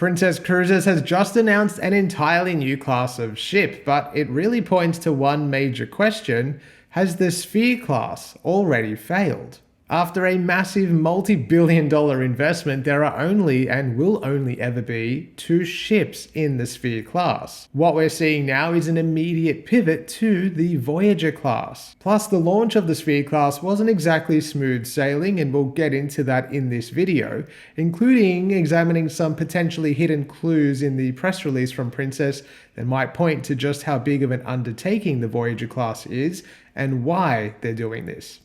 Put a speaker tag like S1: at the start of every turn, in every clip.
S1: Princess Cruises has just announced an entirely new class of ship, but it really points to one major question: has the Sphere class already failed? After a massive multi-billion-dollar investment, there are only and will only ever be 2 ships in the Sphere class. What we're seeing now is an immediate pivot to the Voyager class. Plus, the launch of the Sphere class wasn't exactly smooth sailing, and we'll get into that in this video, including examining some potentially hidden clues in the press release from Princess that might point to just how big of an undertaking the Voyager class is and why they're doing this.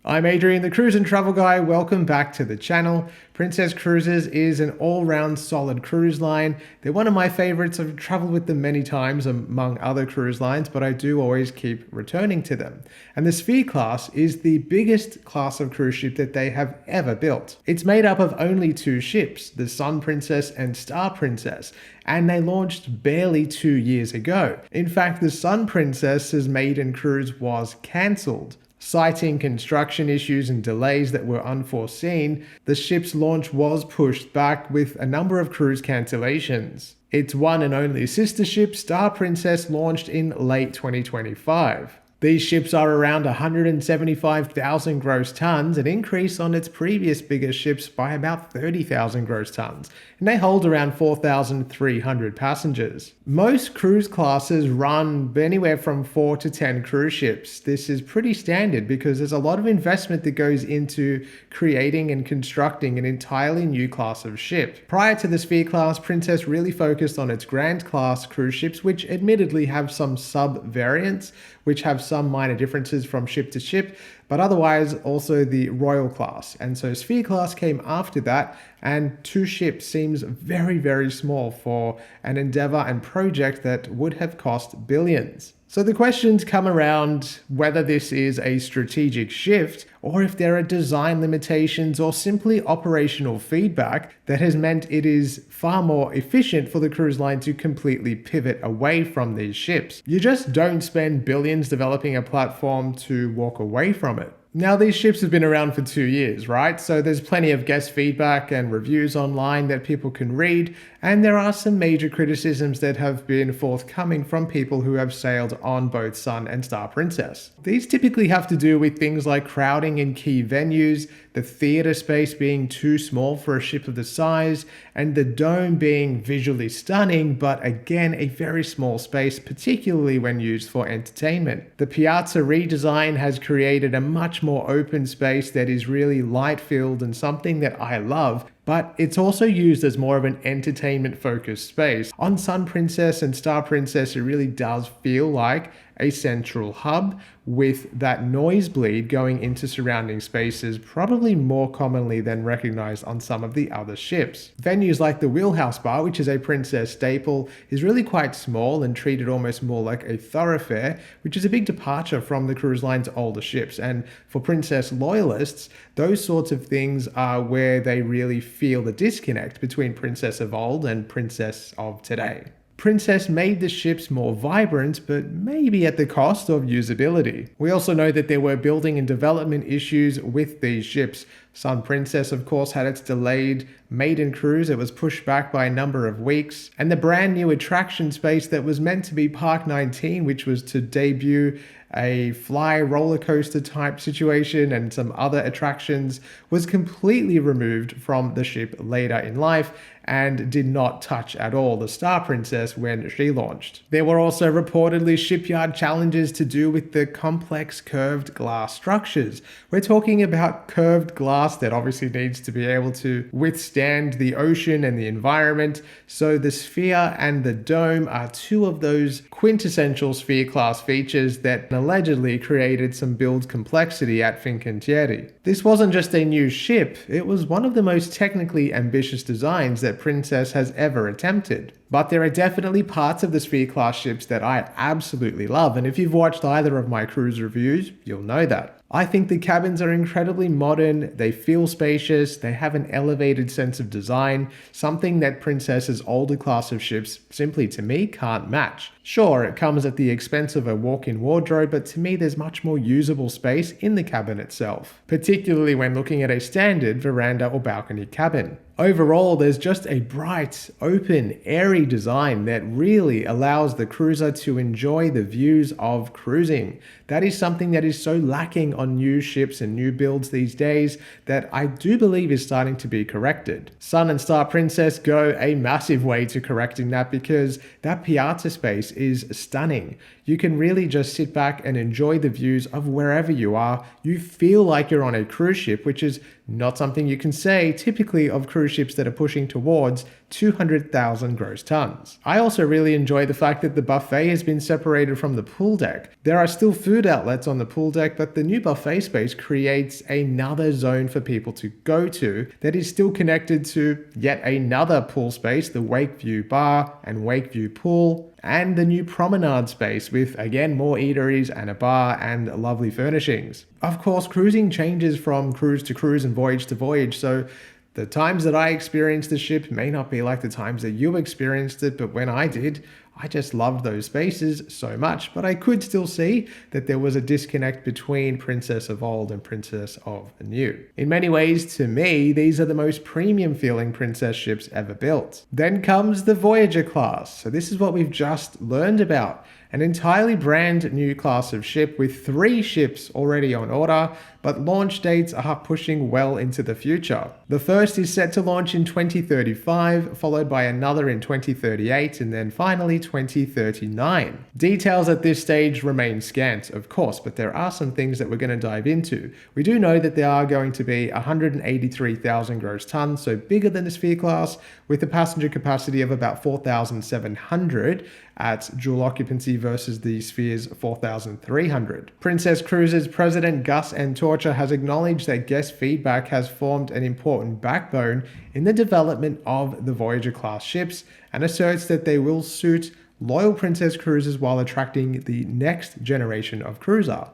S1: I'm Adrian, the Cruise and Travel Guy. Welcome back to the channel. Princess Cruises is an all-round solid cruise line. They're one of my favorites. I've traveled with them many times among other cruise lines, but I do always keep returning to them. And the Sphere class is the biggest class of cruise ship that they have ever built. It's made up of only 2 ships, the Sun Princess and Star Princess, and they launched barely 2 years ago. In fact, the Sun Princess's maiden cruise was cancelled. Citing construction issues and delays that were unforeseen, the ship's launch was pushed back with a number of cruise cancellations. Its one and only sister ship, Star Princess, launched in late 2025. These ships are around 175,000 gross tons, an increase on its previous biggest ships by about 30,000 gross tons, and they hold around 4,300 passengers. Most cruise classes run anywhere from 4 to 10 cruise ships. This is pretty standard because there's a lot of investment that goes into creating and constructing an entirely new class of ship. Prior to the Sphere class, Princess really focused on its Grand class cruise ships, which admittedly have some sub-variants, which have some minor differences from ship to ship, but otherwise also the Royal class. And so Sphere class came after that, and 2 ships seems very, very small for an endeavor and project that would have cost billions. So the questions come around whether this is a strategic shift or if there are design limitations or simply operational feedback that has meant it is far more efficient for the cruise line to completely pivot away from these ships. You just don't spend billions developing a platform to walk away from it. Now, these ships have been around for 2 years, right? So there's plenty of guest feedback and reviews online that people can read, and there are some major criticisms that have been forthcoming from people who have sailed on both Sun and Star Princess. These typically have to do with things like crowding in key venues, the theater space being too small for a ship of the size, and the dome being visually stunning, but again, a very small space, particularly when used for entertainment. The Piazza redesign has created a much more open space that is really light-filled and something that I love, but it's also used as more of an entertainment-focused space. On Sun Princess and Star Princess, it really does feel like a central hub with that noise bleed going into surrounding spaces, probably more commonly than recognized on some of the other ships. Venues like the Wheelhouse Bar, which is a Princess staple, is really quite small and treated almost more like a thoroughfare, which is a big departure from the cruise line's older ships. And for Princess loyalists, those sorts of things are where they really feel the disconnect between Princess of old and Princess of today. Princess made the ships more vibrant, but maybe at the cost of usability. We also know that there were building and development issues with these ships. Sun Princess, of course, had its delayed maiden cruise. It was pushed back by a number of weeks. And the brand new attraction space that was meant to be Park 19, which was to debut a fly roller coaster type situation and some other attractions, was completely removed from the ship later in life and did not touch at all the Star Princess when she launched. There were also reportedly shipyard challenges to do with the complex curved glass structures. We're talking about curved glass that obviously needs to be able to withstand the ocean and the environment. So the Sphere and the Dome are 2 of those quintessential Sphere class features that allegedly created some build complexity at Fincantieri. This wasn't just a new ship, it was one of the most technically ambitious designs that Princess has ever attempted. But there are definitely parts of the Sphere class ships that I absolutely love, and if you've watched either of my cruise reviews, you'll know that. I think the cabins are incredibly modern, they feel spacious, they have an elevated sense of design, something that Princess's older class of ships simply to me can't match. Sure, it comes at the expense of a walk-in wardrobe, but to me there's much more usable space in the cabin itself, particularly when looking at a standard veranda or balcony cabin. Overall, there's just a bright, open, airy design that really allows the cruiser to enjoy the views of cruising. That is something that is so lacking on new ships and new builds these days that I do believe is starting to be corrected. Sun and Star Princess go a massive way to correcting that because that piazza space is stunning. You can really just sit back and enjoy the views of wherever you are. You feel like you're on a cruise ship, which is not something you can say typically of cruise ships that are pushing towards 200,000 gross tons. I also really enjoy the fact that the buffet has been separated from the pool deck. There are still food outlets on the pool deck, but the new buffet space creates another zone for people to go to that is still connected to yet another pool space, the Wakeview Bar and Wakeview Pool, and the new promenade space with, again, more eateries and a bar and lovely furnishings. Of course, cruising changes from cruise to cruise and voyage to voyage, so the times that I experienced the ship may not be like the times that you experienced it, but when I did, I just loved those spaces so much. But I could still see that there was a disconnect between Princess of Old and Princess of New. In many ways, to me, these are the most premium feeling Princess ships ever built. Then comes the Voyager Class. So this is what we've just learned about. An entirely brand new class of ship with 3 ships already on order, but launch dates are pushing well into the future. The first is set to launch in 2035, followed by another in 2038, and then finally 2039. Details at this stage remain scant, of course, but there are some things that we're going to dive into. We do know that there are going to be 183,000 gross tons, so bigger than the Sphere class, with a passenger capacity of about 4,700 at dual occupancy versus the Sphere's 4,300. Princess Cruises President Gus Antorcha has acknowledged that guest feedback has formed an important backbone in the development of the Voyager class ships and asserts that they will suit loyal Princess cruisers while attracting the next generation of cruiser.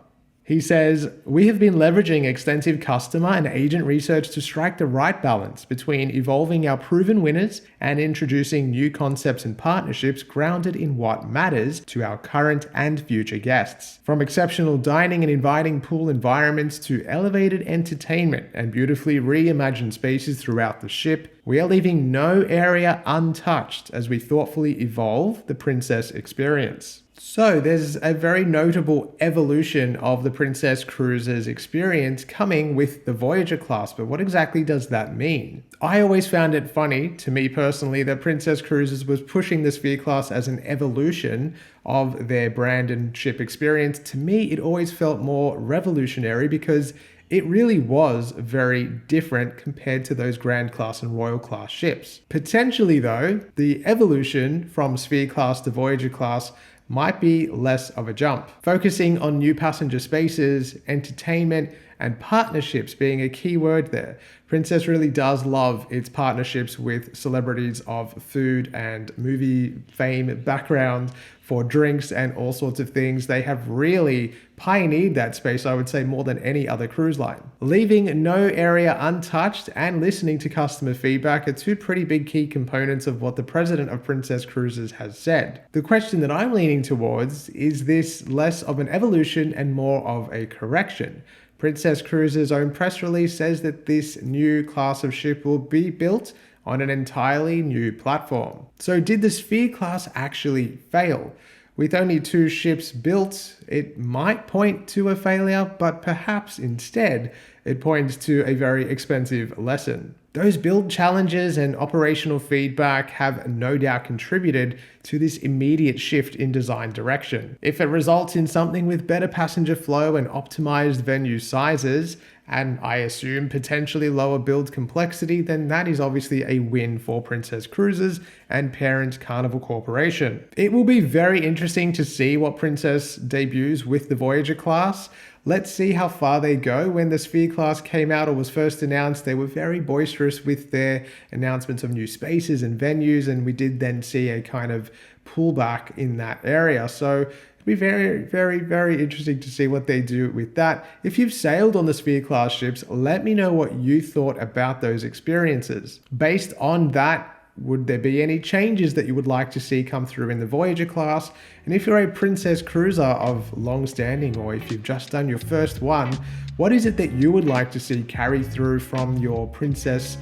S1: He says, "We have been leveraging extensive customer and agent research to strike the right balance between evolving our proven winners and introducing new concepts and partnerships grounded in what matters to our current and future guests. From exceptional dining and inviting pool environments to elevated entertainment and beautifully reimagined spaces throughout the ship, we are leaving no area untouched as we thoughtfully evolve the Princess experience." So there's a very notable evolution of the Princess Cruises experience coming with the Voyager class, but what exactly does that mean? I always found it funny, to me personally, that Princess Cruises was pushing the Sphere class as an evolution of their brand and ship experience. To me, it always felt more revolutionary because it really was very different compared to those Grand Class and Royal Class ships. Potentially though, the evolution from Sphere class to Voyager class might be less of a jump, focusing on new passenger spaces, entertainment, and partnerships being a key word there. Princess really does love its partnerships with celebrities of food and movie fame background for drinks and all sorts of things. They have really pioneered that space, I would say, more than any other cruise line. Leaving no area untouched and listening to customer feedback are 2 pretty big key components of what the president of Princess Cruises has said. The question that I'm leaning towards is this less of an evolution and more of a correction. Princess Cruises' own press release says that this new class of ship will be built on an entirely new platform. So did the Sphere class actually fail? With only 2 ships built, it might point to a failure, but perhaps instead it points to a very expensive lesson. Those build challenges and operational feedback have no doubt contributed to this immediate shift in design direction. If it results in something with better passenger flow and optimized venue sizes, and I assume potentially lower build complexity, then that is obviously a win for Princess Cruises and parent Carnival Corporation. It will be very interesting to see what Princess debuts with the Voyager class. Let's see how far they go. When the Sphere class came out or was first announced, they were very boisterous with their announcements of new spaces and venues, and we did then see a kind of pullback in that area. So it'd be very, very, very interesting to see what they do with that. If you've sailed on the Sphere class ships, let me know what you thought about those experiences. Based on that, would there be any changes that you would like to see come through in the Voyager class? And if you're a Princess cruiser of long standing, or if you've just done your first one, what is it that you would like to see carry through from your Princess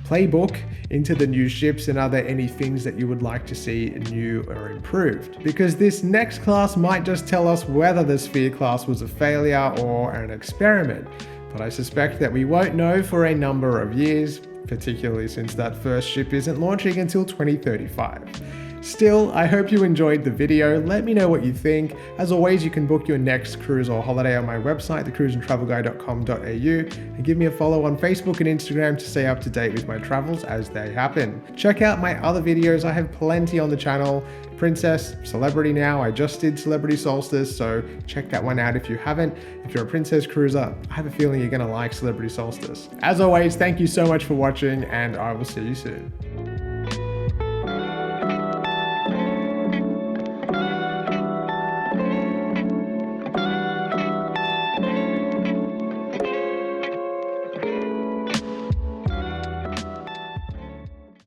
S1: playbook into the new ships? And are there any things that you would like to see new or improved? Because this next class might just tell us whether the Sphere class was a failure or an experiment. But I suspect that we won't know for a number of years, particularly since that first ship isn't launching until 2035. Still, I hope you enjoyed the video. Let me know what you think. As always, you can book your next cruise or holiday on my website, thecruiseandtravelguy.com.au, and give me a follow on Facebook and Instagram to stay up to date with my travels as they happen. Check out my other videos. I have plenty on the channel. Princess, Celebrity now. I just did Celebrity Solstice, so check that one out if you haven't. If you're a Princess cruiser, I have a feeling you're going to like Celebrity Solstice. As always, thank you so much for watching, and I will see you soon.